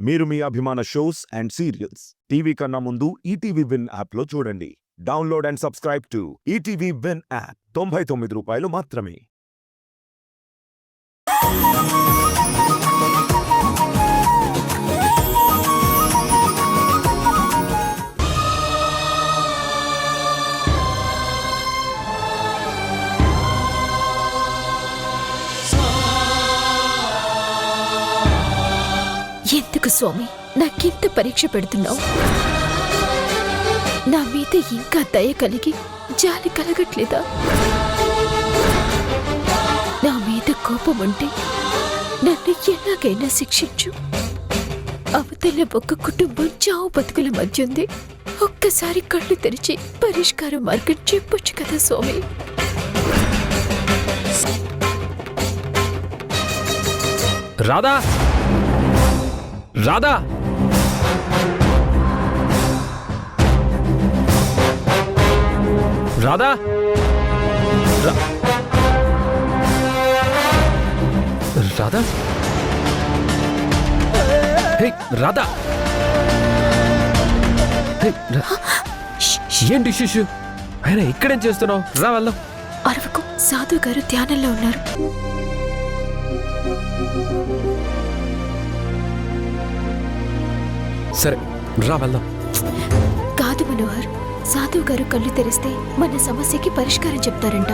మీరు మీ అభిమాన shows and serials TV కన్నా ముందు ఈటీవీ విన్ యాప్లో చూడండి. Download and subscribe to ETV win app. 99 రూపాయలు మాత్రమే. ఎందుకు స్వామి నాకింత పరీక్ష పెడుతున్నావు? నా మీద ఇంకా దయ కలిగి జాలి కలగట్లేదా? నా మీద కోపం ఉంటే నన్ను ఎలాగైనా శిక్షించు. అవతల ఒక కుటుంబం చావు బతుకుల మధ్య ఉంది. ఒక్కసారి కళ్ళు తెరిచి పరిష్కార మార్గం చెప్పొచ్చు కదా స్వామి. రాధా, రాధా, రాధా, రాధా, హే రాధా, ఏంటి శిశు ఆయన ఇక్కడేం చేస్తున్నావు? రా వెళ్దాం. అరవకు, సాధు గారు ధ్యానంలో ఉన్నారు. సరే రా వెళ్దాం. కాదు మనోహర్, సాధు గారు కళ్ళు తెరిస్తే మన సమస్యకి పరిష్కారం చెప్తారంట.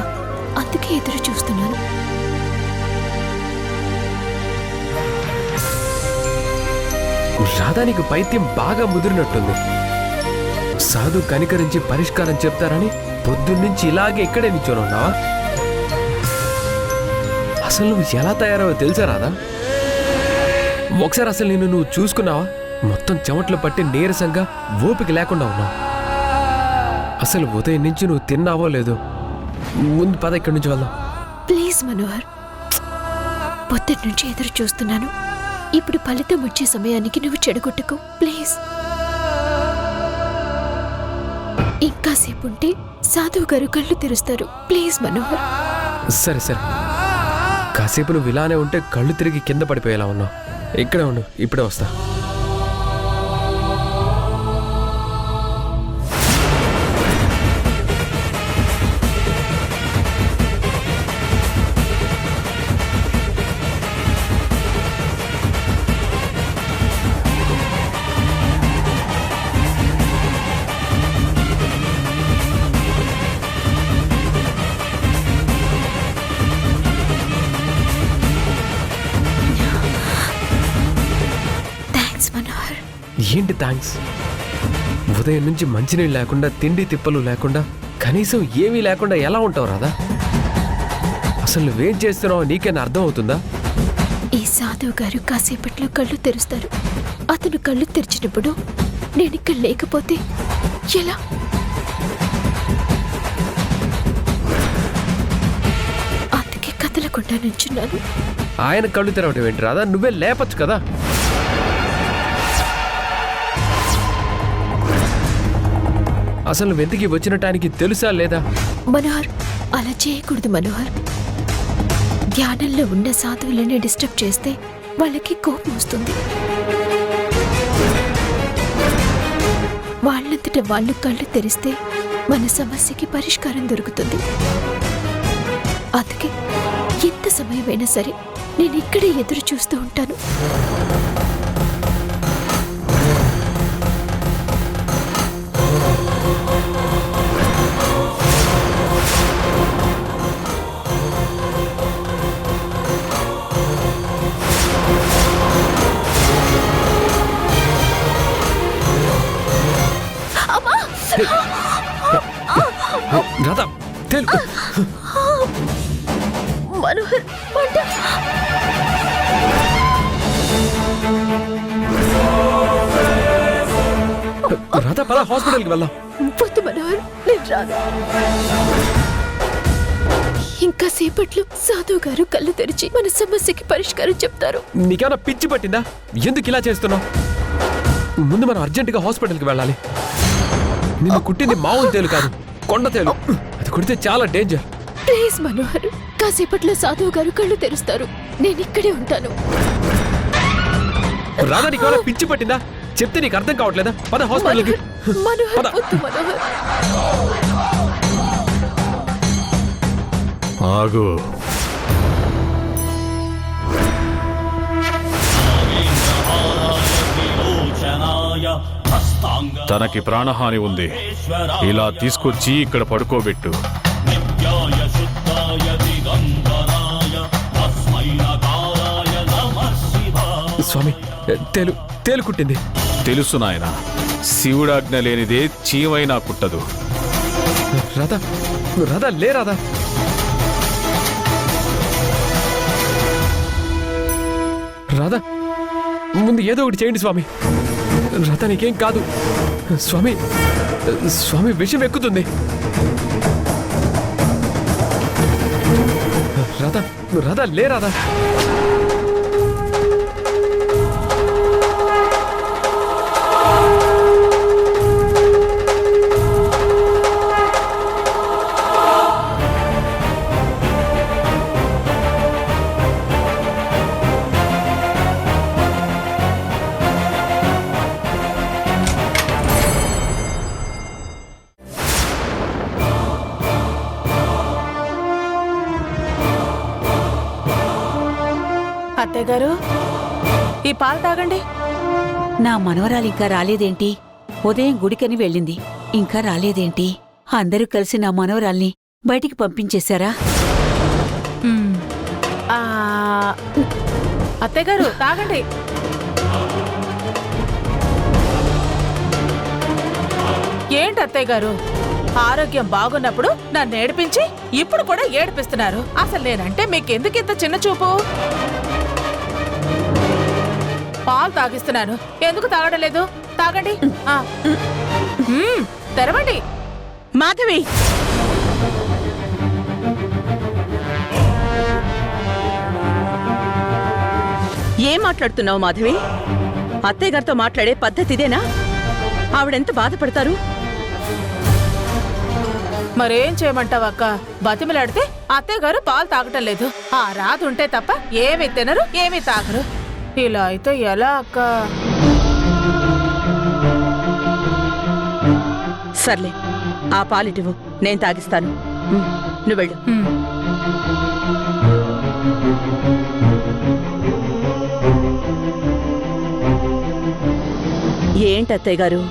అందుకే ఎదురు చూస్తున్నాను. రాధా, నీకు పైత్యం బాగా ముదిరినట్టుంది. సాధు కనికరించి పరిష్కారం చెప్తారని పొద్దున్నుంచి ఇలాగే ఇక్కడే నిల్చొనున్నావా? అసలు నువ్వు ఎలా తయారవో తెలుసా రాధా? ఒకసారి అసలు నిన్ను నువ్వు చూసుకున్నావా? మొత్తం చెమట్లు పట్టి నీరసంగా ఓపిక లేకుండా ఉన్నావు. అసలు ఉదయం నుంచి నువ్వు తిన్నావో లేదో. ముందు పద, ఇక్కడి నుంచి వెళ్దాం. ప్లీజ్ మనోహర్, పొద్దుటి నుంచి ఎదురు చూస్తున్నాను. ఇప్పుడు ఫలితం వచ్చే సమయానికి నువ్వు చెడగొట్టుకో ప్లీజ్. ఇంకాసేపు ఉంటే సాధువు గారు కళ్ళు తెరుస్తారు. ప్లీజ్ మనోహర్. సరే సరే, కాసేపు నువ్వు ఇలానే ఉంటే కళ్ళు తిరిగి కింద పడిపోయేలా ఉన్నావు. ఇక్కడే ఉండు, ఇప్పుడే వస్తా. ఏంటి థ్యాంక్స్? ఉదయం నుంచి మంచినీళ్ళు లేకుండా, తిండి తిప్పలు లేకుండా, కనీసం ఏమీ లేకుండా ఎలా ఉంటావు రాదా? అసలు నువ్వేం చేస్తున్నావో నీకేనా అర్థం అవుతుందా? ఈ సాధువు గారు కాసేపట్లో కళ్ళు తెరుస్తారు. అతను కళ్ళు తెరిచినప్పుడు నేను ఇక్కడ లేకపోతే ఎలా? అందుకే కదలకుండా నుంచున్నాను. ఆయన కళ్ళు తెరవటం ఏంటి రాదా? నువ్వే లేపచ్చు కదా. అసలు నువ్వు ఎందుకు వచ్చిన టైంకి తెలుసా లేదా? మనోహర్, అలా చేయకూడదు మనోహర్. ధ్యానంలో ఉన్న సాధువులని డిస్టర్బ్ చేస్తే వాళ్ళకి కోపం వస్తుంది. వాళ్ళంతట వాళ్ళు కళ్ళు తెరిస్తే మన సమస్యకి పరిష్కారం దొరుకుతుంది. అందుకే ఎంత సమయమైనా సరే నేను ఇక్కడే ఎదురు చూస్తూ ఉంటాను. రాధా, మనోహర్, రాధా పద, హాస్పిటల్కి వెళ్దాం. వద్దు మనోహర్, నేను రాను. ఇంకా సేపట్లో సాధువు గారు కళ్ళు తెరిచి మన సమస్యకి పరిష్కారం చెప్తారు. నీకేమైనా పిచ్చి పట్టిందా? ఎందుకు ఇలా చేస్తున్నావు? ముందు మనం అర్జెంటుగా హాస్పిటల్కి వెళ్ళాలి. నిన్ను కుట్టింది మామూలు తేలు కాదు, కొండ తేలు. అది కుడితే చాలా డేంజర్. ప్లీజ్ మనోహర్, కాసేపట్లో సాధువు గారు కళ్ళు తెరుస్తారు. నేను ఇక్కడే ఉంటాను. రాధా నీకు ఏమైనా పిచ్చి పట్టిందా? చెప్తే నీకు అర్థం కావట్లేదా? పద హాస్పిటల్కి. మనోహర్ పద. వద్దు మనోహర్. ఆగు. తనకి ప్రాణహాని ఉంది, ఇలా తీసుకొచ్చి ఇక్కడ పడుకోబెట్టు. స్వామి తేలు కుట్టింది. తెలుసు నాయన, శివుడాజ్ఞ లేనిదే చీమైనా కుట్టదు. రాధా రాధా లే రాధా. రాధా ముందు ఏదో ఒకటి చేయండి స్వామి. రాధా నీకేం కాదు. స్వామి స్వామి విషం ఎక్కుతుంది. రాధా రాధా లే రాధా. అత్తయ్య గారు, ఈ పాలు తాగండి. నా మనవరాలు ఇంకా రాలేదేంటి? ఉదయం గుడికని వెళ్ళింది, ఇంకా రాలేదేంటి? అందరూ కలిసి నా మనవరాల్ని బయటికి పంపించేశారా? ఆ, అత్తయ్య గారు తాగండి. ఏంటి అత్తయ్య గారు, ఆరోగ్యం బాగున్నప్పుడు నన్ను ఏడిపించి ఇప్పుడు కూడా ఏడిపిస్తున్నారు. అసలు నేనంటే మీకెందుకు ఇంత చిన్న చూపు? పాలు తాగిస్తున్నాను, ఎందుకు తాగడం లేదు? తాగండి. తెరవండి. మాధవి, ఏం మాట్లాడుతున్నావు మాధవి? అత్తయ్య గారితో మాట్లాడే పద్ధతి ఇదేనా? ఆవిడెంత బాధపడతారు? మరేం చేయమంటావు అక్క? బతిమలాడితే అత్తయ్య గారు పాలు తాగటం లేదు. ఆ రాధ ఉంటే తప్ప ఏమీ తినరు, ఏమీ తాగరు. ఇలా అయితే ఎలా అక్క? సర్లే, ఆ పాలిటివు, నేను తాగిస్తాను. నువ్వు వెళ్ళు. ఏంటత్తయ్య గారు,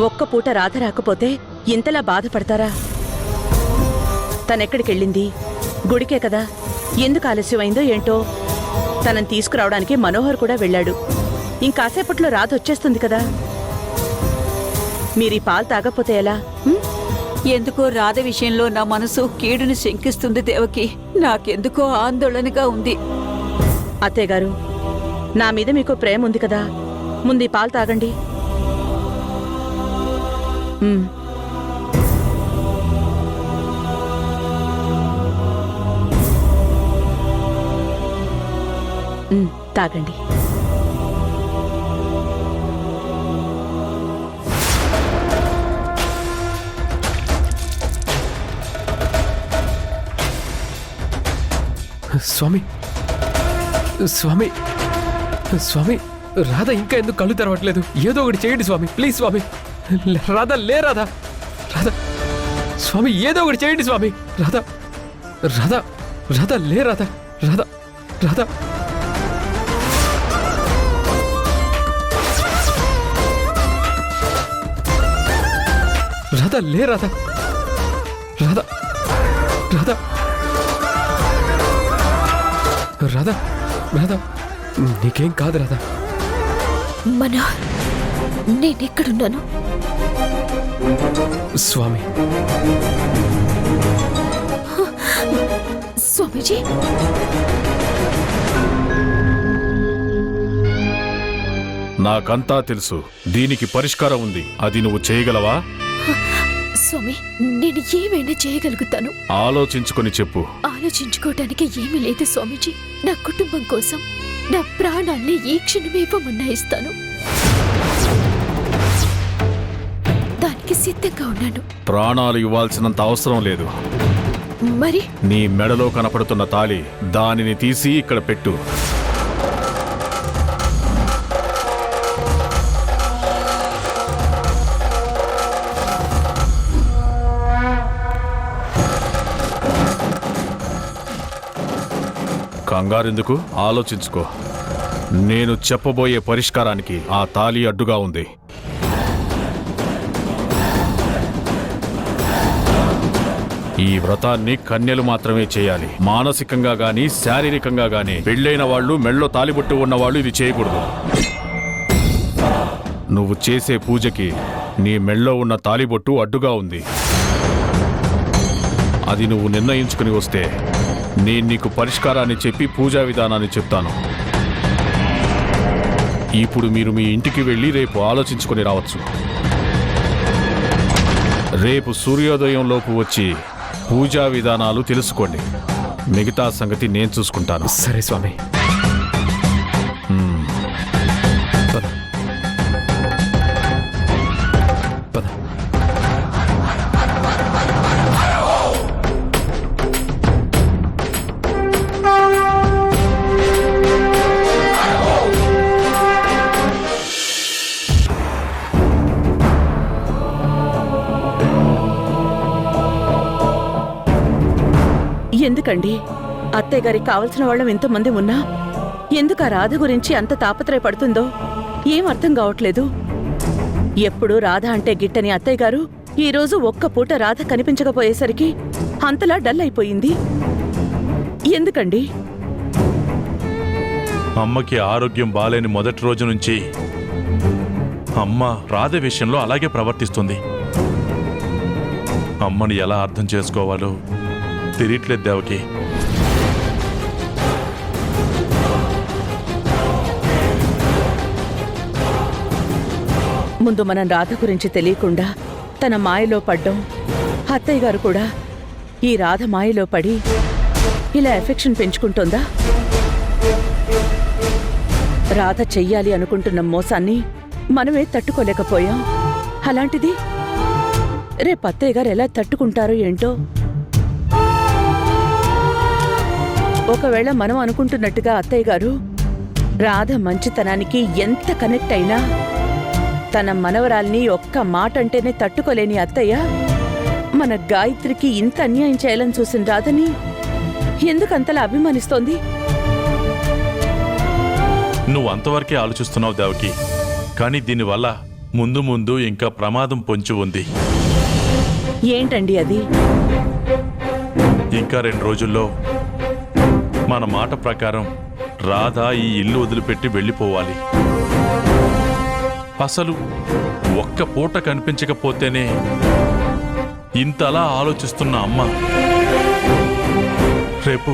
ఒక్క పూట రాధ రాకపోతే ఇంతలా బాధపడతారా? తనెక్కడికెళ్ళింది? గుడికే కదా. ఎందుకు ఆలస్యమైందో ఏంటో. తనని తీసుకురావడానికి మనోహర్ కూడా వెళ్ళాడు. ఇంకాసేపట్లో రాధ వచ్చేస్తుంది కదా. మీరీ పాలు తాగకపోతే ఎలా? ఎందుకో రాధ విషయంలో నా మనసు కీడుని శంకిస్తుంది దేవకి. నాకెందుకో ఆందోళనగా ఉంది. అత్తయ్య గారు, నా మీద మీకు ప్రేమ ఉంది కదా, ముందు ఈ పాలు తాగండి. తాగండి. స్వామి స్వామి స్వామి రాధ ఇంకా ఎందుకు కళ్ళు తెరవట్లేదు? ఏదో ఒకటి చేయండి స్వామి, ప్లీజ్ స్వామి. రాధా లే రాధా. రాధా స్వామి ఏదో ఒకటి చేయండి స్వామి. రాధా రాధా రాధా లే రాధా. రాధా రాధా రాధా లే రాధా. రాధా రాధా రాధా రాధా నీకేం కాదు రాధా. మనోహర్, నేనెక్కడున్నాను? స్వామి స్వామీజీ, నాకంతా తెలుసు, దీనికి పరిష్కారం ఉంది. అది నువ్వు చేయగలవా? స్వామి, నేను ఏమైనా చేయగలుగుతాను. ఆలోచించుకొని చెప్పు. ఆలోచించుకోవటానికి ఏమీ లేదు స్వామీజీ. నా కుటుంబం కోసం నా ప్రాణాల్ని ఈ క్షణమే ఇవ్వమన్నా ఇస్తాను. దానికి సిద్ధంగా ఉన్నాను. ప్రాణాలు ఇవ్వాల్సినంత అవసరం లేదు. మరి నీ మెడలో కనపడుతున్న తాళి, దానిని తీసి ఇక్కడ పెట్టు. కంగారెందుకు? ఆలోచించుకో. నేను చెప్పబోయే పరిష్కారానికి ఆ తాళి అడ్డుగా ఉంది. ఈ వ్రతాన్ని కన్యలు మాత్రమే చేయాలి. మానసికంగా గాని శారీరకంగా గాని పెళ్ళైన వాళ్ళు, మెళ్ళో తాలిబొట్టు ఉన్నవాళ్ళు ఇది చేయకూడదు. నువ్వు చేసే పూజకి నీ మెళ్ళో ఉన్న తాలిబొట్టు అడ్డుగా ఉంది. అది నువ్వు నిర్ణయించుకుని వస్తే నేను నీకు పరిష్కారాన్ని చెప్పి పూజా విధానాన్ని చెప్తాను. ఇప్పుడు మీరు మీ ఇంటికి వెళ్ళి రేపు ఆలోచించుకొని రావచ్చు. రేపు సూర్యోదయంలోపు వచ్చి పూజా విధానాలు తెలుసుకోండి. మిగతా సంగతి నేను చూసుకుంటాను. సరే స్వామి. పద. పద. ఎందుకండి అత్తయ్య గారికి కావలసిన వాళ్ళం ఎంతమంది ఉన్నా ఎందుకు ఆ రాధ గురించి అంత తాపత్రయపడుతుందో ఏం అర్థం కావట్లేదు. ఎప్పుడు రాధ అంటే గిట్టని అత్తయ్య గారు ఈరోజు ఒక్క పూట రాధ కనిపించకపోయేసరికి అంతలా డల్ అయిపోయింది. ఎందుకండి? అమ్మకి ఆరోగ్యం బాలేని మొదటి రోజు నుంచి అమ్మ రాధ విషయంలో అలాగే ప్రవర్తిస్తుంది. అమ్మని ఎలా అర్థం చేసుకోవాలో తెలియట్లేదు దేవకి. ముందు మనం రాధ గురించి తెలియకుండా తన మాయలో పడ్డం, అత్తయ్య గారు కూడా ఈ రాధ మాయలో పడి ఇలా ఎఫెక్షన్ పెంచుకుంటోందా? రాధ చెయ్యాలి అనుకుంటున్న మోసాన్ని మనమే తట్టుకోలేకపోయాం. అలాంటిది రేపు అత్తయ్య గారు ఎలా తట్టుకుంటారో ఏంటో. ఒకవేళ మనం అనుకుంటున్నట్టుగా అత్తయ్య గారు రాధ మంచితనానికి ఎంత కనెక్ట్ అయినా తన మనవరాల్ని ఒక్క మాట అంటేనే తట్టుకోలేని అత్తయ్య మన గాయత్రికి ఇంత అన్యాయం చేయాలని చూసిన రాధని ఎందుకంతలా అభిమానిస్తోంది? నువ్వు అంతవరకే ఆలోచిస్తున్నావు దేవకి. కానీ దీనివల్ల ముందు ముందు ఇంకా ప్రమాదం పొంచి ఉంది. ఏంటండి అది? ఇంకా 2 రోజుల్లో మన మాట ప్రకారం రాధ ఈ ఇల్లు వదిలిపెట్టి వెళ్ళిపోవాలి. అసలు ఒక్క పూట కనిపించకపోతేనే ఇంతలా ఆలోచిస్తున్న అమ్మ రేపు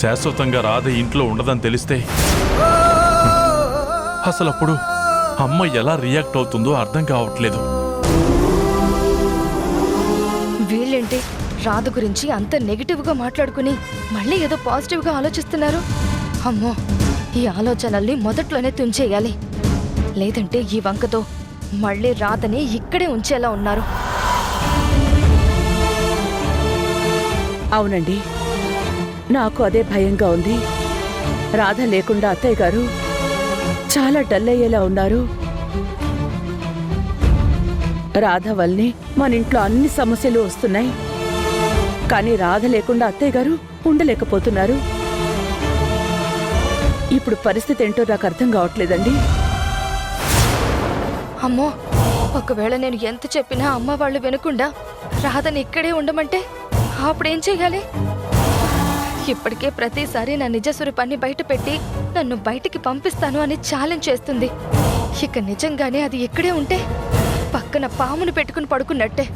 శాశ్వతంగా రాధ ఇంట్లో ఉండదని తెలిస్తే అసలప్పుడు అమ్మ ఎలా రియాక్ట్ అవుతుందో అర్థం కావట్లేదు. వీళ్ళేంటి రాధ గురించి అంత నెగిటివ్గా మాట్లాడుకుని మళ్ళీ ఏదో పాజిటివ్గా ఆలోచిస్తున్నారు? అమ్మో, ఈ ఆలోచనల్ని మొదట్లోనే తుంచేయాలి. లేదంటే ఈ వంకతో మళ్ళీ రాధని ఇక్కడే ఉంచేలా ఉన్నారు. అవునండి, నాకు అదే భయంగా ఉంది. రాధ లేకుండా అత్తయ్య గారు చాలా డల్ అయ్యేలా ఉన్నారు. రాధ వల్లనే మన ఇంట్లో అన్ని సమస్యలు వస్తున్నాయి. కానీ రాధ లేకుండా అత్తయ్య గారు ఉండలేకపోతున్నారు. ఇప్పుడు పరిస్థితి ఏంటో నాకు అర్థం కావట్లేదండి. అమ్మో, ఒకవేళ నేను ఎంత చెప్పినా అమ్మ వాళ్ళు వినకుండా రాధని ఇక్కడే ఉండమంటే అప్పుడేం చెయ్యాలి? ఇప్పటికే ప్రతిసారి నా నిజ స్వరూపాన్ని బయట పెట్టి నన్ను బయటికి పంపిస్తాను అని ఛాలెంజ్ చేస్తుంది. ఇక నిజంగానే అది ఇక్కడే ఉంటే పక్కన పామును పెట్టుకుని పడుకున్నట్టే.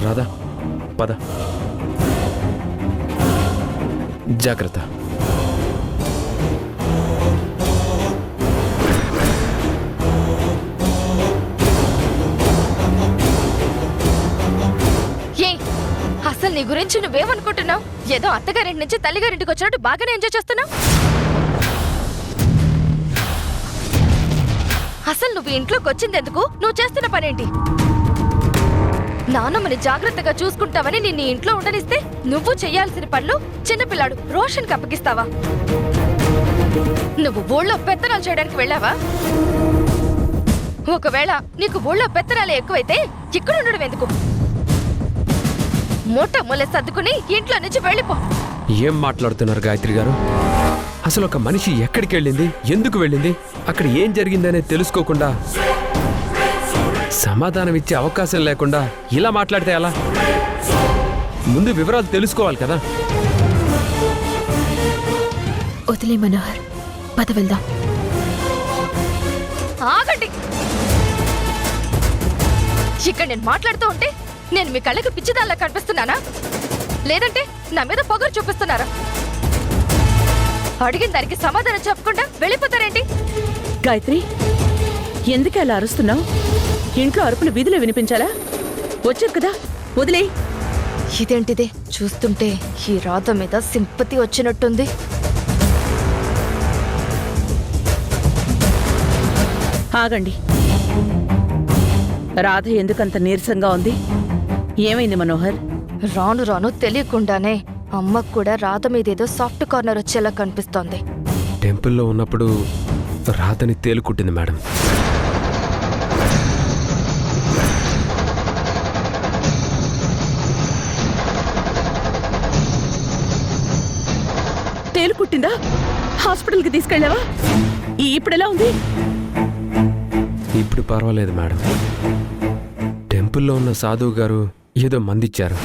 రాధా, పద. జాగ్రత్త. అసలు నీ గురించి నువ్వేమనుకుంటున్నావు? ఏదో అత్తగారింటి నుంచి తల్లిగారింటికి వచ్చినట్టు బాగానే ఎంజాయ్ చేస్తున్నావు. అసలు నువ్వు ఇంట్లోకి వచ్చిందెందుకు? నువ్వు చేస్తున్న పనేంటి? నాన్నమ్మని జాగ్రత్తగా చూసుకుంటావని నిన్ను ఇంట్లో ఉండనిస్తే నువ్వు చెయ్యాల్సిన పనులు చిన్నపిల్లాడు రోషన్కి అప్పగిస్తావా? నువ్వు ఊళ్ళో పెత్తనాలు చేయడానికి వెళ్ళావా? ఒకవేళ నీకు ఊళ్ళో పెత్తనాలు ఎక్కువైతే ఇక్కడ ఉండడం ఎందుకు? మూట ముళ్ళ సర్దుకుని ఇంట్లో నుంచి వెళ్ళిపో. ఏం మాట్లాడుతున్నారు గాయత్రి గారు? అసలు ఒక మనిషి ఎక్కడికి వెళ్ళింది, ఎందుకు వెళ్ళింది, అక్కడ ఏం జరిగిందనే తెలుసుకోకుండా, సమాధానం ఇచ్చే అవకాశం లేకుండా ఇలా మాట్లాడితే ఎలా? ముందు వివరాలు తెలుసుకోవాలి కదా. వదిలే మనోహర్, పద వెళ్దాం. ఆగండి. ఇక్కడ నేను మాట్లాడుతూ ఉంటే నేను మీ కళ్ళకి పిచ్చిదాల్లా కనిపిస్తున్నానా, లేదంటే నా మీద పొగరు చూపిస్తున్నారా? అడిగిన దానికి సమాధానం చెప్పకుండా వెళ్ళిపోతారేంటి? గాయత్రి, ఎందుకు అలా అరుస్తున్నావు? ఇంట్లో అరుపులు వీధిలో వినిపించాలా? వచ్చారు కదా, వదిలే. ఇదేంటిదే, చూస్తుంటే ఈ రాధ మీద సింపతి వచ్చినట్టుంది. ఆగండి. రాధ ఎందుకంత నీరసంగా ఉంది? ఏమైంది మనోహర్? రాను రాను తెలియకుండానే అమ్మకు కూడా రాధ మీదేదో సాఫ్ట్ కార్నర్ వచ్చేలా కనిపిస్తోంది. టెంపుల్లో ఉన్నప్పుడు రాధని తేలుకుట్టింది మేడం. తేలుకుట్టిందా? హాస్పిటల్కి తీసుకెళ్ళావా? ఇప్పుడెలా ఉంది? ఇప్పుడు పర్వాలేదు మేడం. టెంపుల్లో ఉన్న సాధువు గారు ఏదో మందిచ్చారు,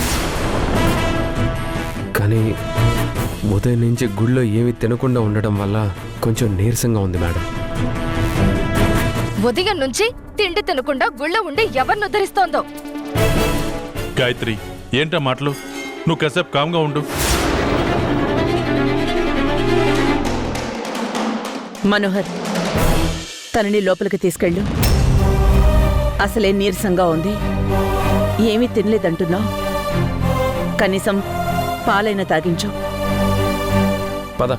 కానీ ఉదయం నుంచి గుళ్ళో ఏమీ తినకుండా ఉండడం వల్ల కొంచెం నీరసంగా ఉంది మేడం. ఉదయం నుంచి తిండి తినకుండా గుళ్ళో ఉండి ఎవరిని ఉద్ధరిస్తోందో. గాయత్రి, ఏంటా మాటలు? నువ్వు కాసేపు కామ్గా ఉండు. మనోహర్, తనని లోపలికి తీసుకెళ్ళు. అసలే నీరసంగా ఉంది, ఏమీ తినలేదంటున్నావు. కనీసం పాలైనా తాగించు. పద.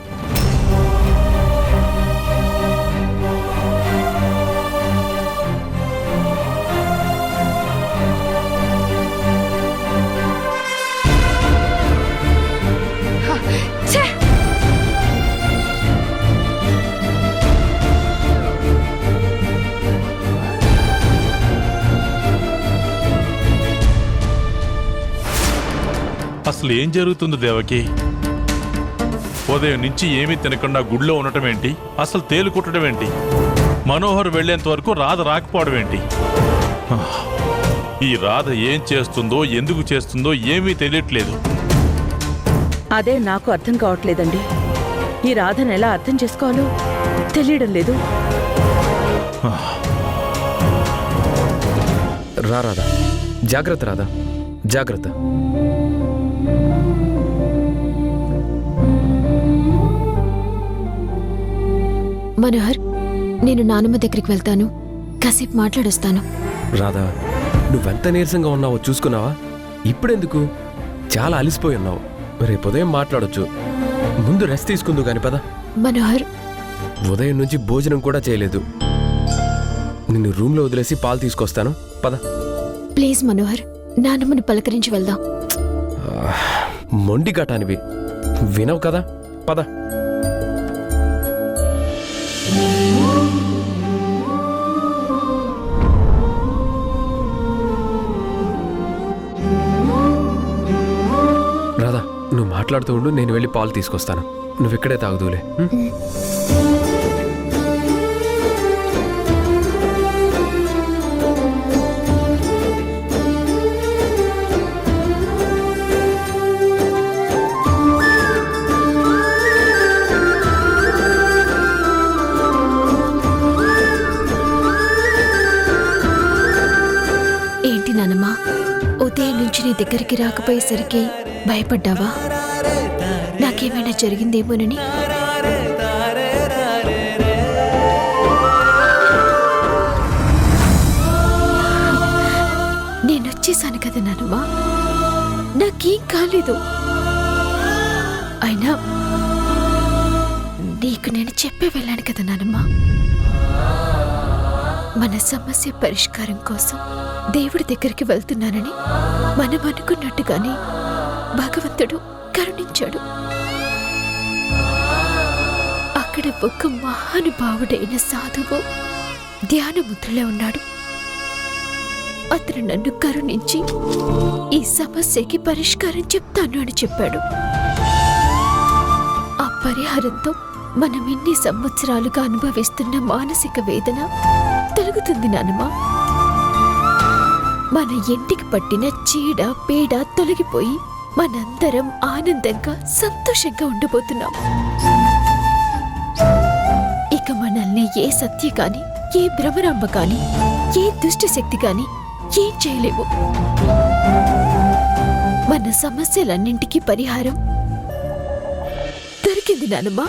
ఛే! అసలు ఏం జరుగుతుంది దేవకి? ఉదయం నుంచి ఏమీ తినకుండా గుడిలో ఉండటం ఏంటి? అసలు తేలుకుట్టడం ఏంటి? మనోహర్ వెళ్లేంత వరకు రాధ రాకపోవడం ఏంటి? ఈ రాధ ఏం చేస్తుందో, ఎందుకు చేస్తుందో ఏమీ తెలియట్లేదు. అదే నాకు అర్థం కావట్లేదండి. ఈ రాధను ఎలా అర్థం చేసుకోవాలో తెలియడం లేదు. రాధా, జాగ్రత్త రాధా, జాగ్రత్త. మనోహర్, నేను నానమ్మ దగ్గరికి వెళ్తాను, కాసేపు మాట్లాడొస్తాను. రాధా, నువ్వెంత నీరసంగా ఉన్నావో చూసుకున్నావా? ఇప్పుడెందుకు? చాలా అలిసిపోయి ఉన్నావు. రేపు ఉదయం మాట్లాడొచ్చు. ముందు రెస్ట్ తీసుకుందు గాని పద. మనోహర్, ఉదయం నుంచి భోజనం కూడా చేయలేదు. నిన్ను రూమ్లో వదిలేసి పాలు తీసుకొస్తాను, పద. ప్లీజ్ మనోహర్, నానమ్మని పలకరించి వెళ్దాం. మొండి ఘటానివి వినవు కదా, పద. రాధా, నువ్వు మాట్లాడుతూ ఉండు, నేను వెళ్ళి పాలు తీసుకొస్తాను. నువ్వు ఇక్కడే తాగుదూలే. ఏంటి నానమ్మ, ఉదయం నుంచి నీ దగ్గరికి రాకపోయేసరికి భయపడ్డావా? నాకేమైనా జరిగిందేమోనని? నేనొచ్చేసాను కదా నానమ్మ, నాకేం కాలేదు. అయినా నీకు నేను చెప్పే వెళ్ళాను కదా నానమ్మ. మన సమస్య పరిష్కారం కోసం దేవుడి దగ్గరికి వెళ్తున్నానని మనం అనుకున్నట్టుగానే భగవంతుడు కరుణించాడు. అక్కడ ఒక మహానుభావుడైన సాధువు ధ్యానముద్రలో ఉన్నాడు. అతను నన్ను కరుణించి ఈ సమస్యకి పరిష్కారం చెప్తాను అని చెప్పాడు. ఆ పరిహారంతో మనం ఇన్ని సంవత్సరాలుగా అనుభవిస్తున్న మానసిక వేదన తొలగుతుంది నానమ్మా. మన ఇంటికి పట్టిన చీడ పీడ తొలగిపోయి మనందరం ఆనందంగా సంతోషంగా ఉండబోతున్నాం. ఇక మనల్ని ఏ సత్య కాని, ఏ భ్రమరాంబ కాని, ఏ దుష్ట శక్తి కాని ఏం చేయలేవు. మన సమస్యలన్నింటికీ పరిహారం దొరికింది నానమ్మా.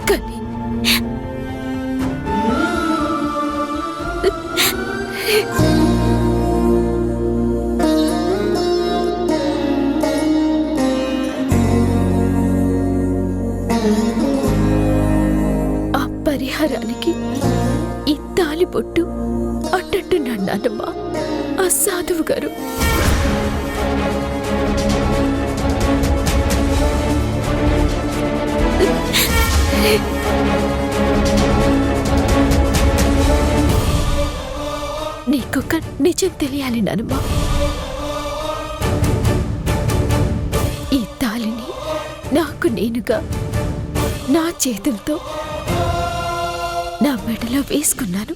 కానీ ఆ పరిహారానికి ఈ తాలిబొట్టు అట్టంటున్నాడు నాన్నమ్మ ఆ సాధువు గారు. నీకొక నిజం తెలియాలి నానమ్మ. ఈ తాలిని నాకు నేనుగా నా చేతులతో నా మెడలో వేసుకున్నాను.